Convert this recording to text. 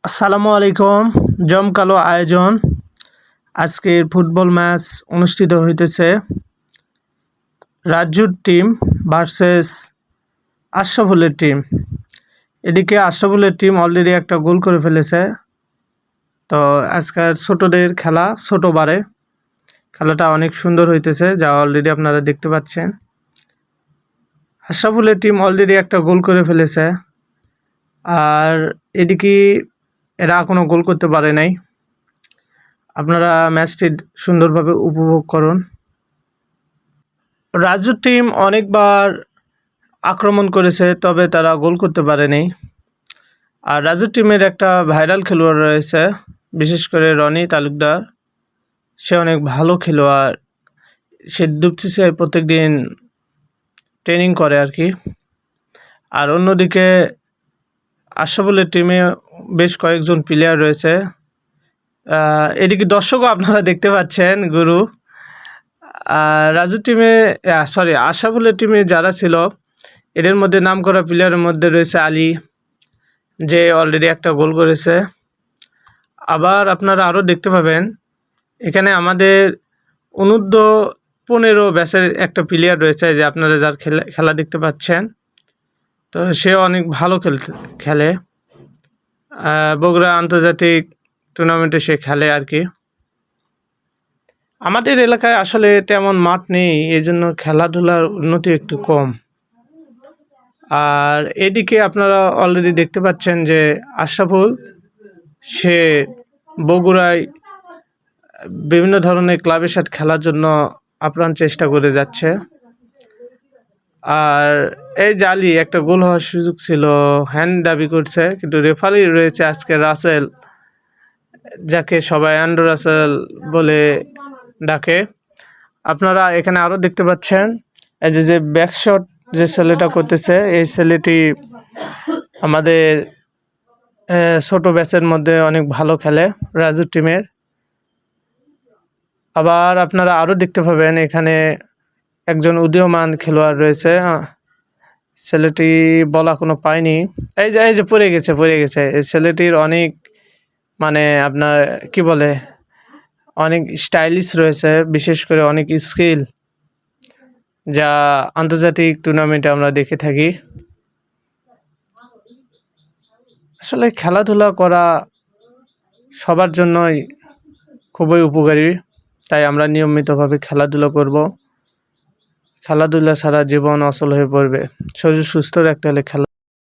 আসসালামু আলাইকুম। জমকালো আয়োজন। আজকের ফুটবল ম্যাচ অনুষ্ঠিত হইতেছে। রাজ্যুর টিম ভার্সেস আশরাফুলের টিম। এদিকে আশরাফুলের টিম অলরেডি একটা গোল করে ফেলেছে। তো আজকের ছোটদের খেলা, ছোট বারে খেলাটা অনেক সুন্দর হইতেছে, যা অলরেডি আপনারা দেখতে পাচ্ছেন। আশরাফুলের টিম অলরেডি একটা গোল করে ফেলেছে, আর এদিকে এরা কোনো গোল করতে পারে নাই। আপনারা ম্যাচটি সুন্দরভাবে উপভোগ করুন। রাজু টিম অনেকবার আক্রমণ করেছে, তবে তারা গোল করতে পারেনি। আর রাজু টিমের একটা ভাইরাল খেলোয়াড় রয়েছে, বিশেষ করে রনি তালুকদার। সে অনেক ভালো খেলোয়াড়। সে ডুবসিসিআই প্রত্যেক দিন ট্রেনিং করে আর কি। আর অন্যদিকে আশরাফুলের টিমে বেশ কয়েকজন প্লেয়ার রয়েছে। এদিকে দর্শকও আপনারা দেখতে পাচ্ছেন গুরু। রাজু টিমে আশরাফুলের টিমে যারা ছিল, এদের মধ্যে নামকরা প্লেয়ারের মধ্যে রয়েছে আলী, যে অলরেডি একটা গোল করেছে। আবার আপনারা আরও দেখতে পাবেন, এখানে আমাদের অনূর্ধ্ব-15 ব্যাচের একটা প্লেয়ার রয়েছে, যে আপনারা যার খেলা দেখতে পাচ্ছেন। তো সে অনেক ভালো খেলে। বগুড়া আন্তর্জাতিক টুর্নামেন্টে সে খেলে আর কি। আমাদের এলাকায় আসলে তেমন মাঠ নেই, এই জন্য খেলাধুলার উন্নতি একটু কম। আর এদিকে আপনারা অলরেডি দেখতে পাচ্ছেন যে আশরাফুল সে বগুড়ায় বিভিন্ন ধরনের ক্লাবের সাথে খেলার জন্য আপ্রাণ চেষ্টা করে যাচ্ছে। আর এই জালি একটা গোল হওয়ার সুযোগ ছিল, হ্যান্ড দাবি করছে, কিন্তু রেফারি রয়েছে আজকে রাসেল, যাকে সবাই অ্যান্ড্রু রাসেল বলে ডাকে। আপনারা এখানে আরও দেখতে পাচ্ছেন, এই যে ব্যাকশট যে ছেলেটা করতেছে, এই ছেলেটি আমাদের ছোট ব্যাচের মধ্যে অনেক ভালো খেলে রাজু টিমের। আবার আপনারা আরও দেখতে পাবেন, এখানে একজন উদীয়মান খেলোয়াড় রয়েছে। ছেলেটি বলা কোনো পায়নি, এই যে পড়ে গেছে। এই ছেলেটির অনেক আপনার কি বলে, অনেক স্টাইলিশ রয়েছে, বিশেষ করে অনেক স্কিল, যা আন্তর্জাতিক টুর্নামেন্টে আমরা দেখে থাকি। আসলে খেলাধুলা করা সবার জন্যই খুবই উপকারী, তাই আমরা নিয়মিতভাবে খেলাধুলা করব। খেলাধুলা ছাড়া জীবন অচল হয়ে পড়বে। শরীর সুস্থ রাখতে হলে খেলা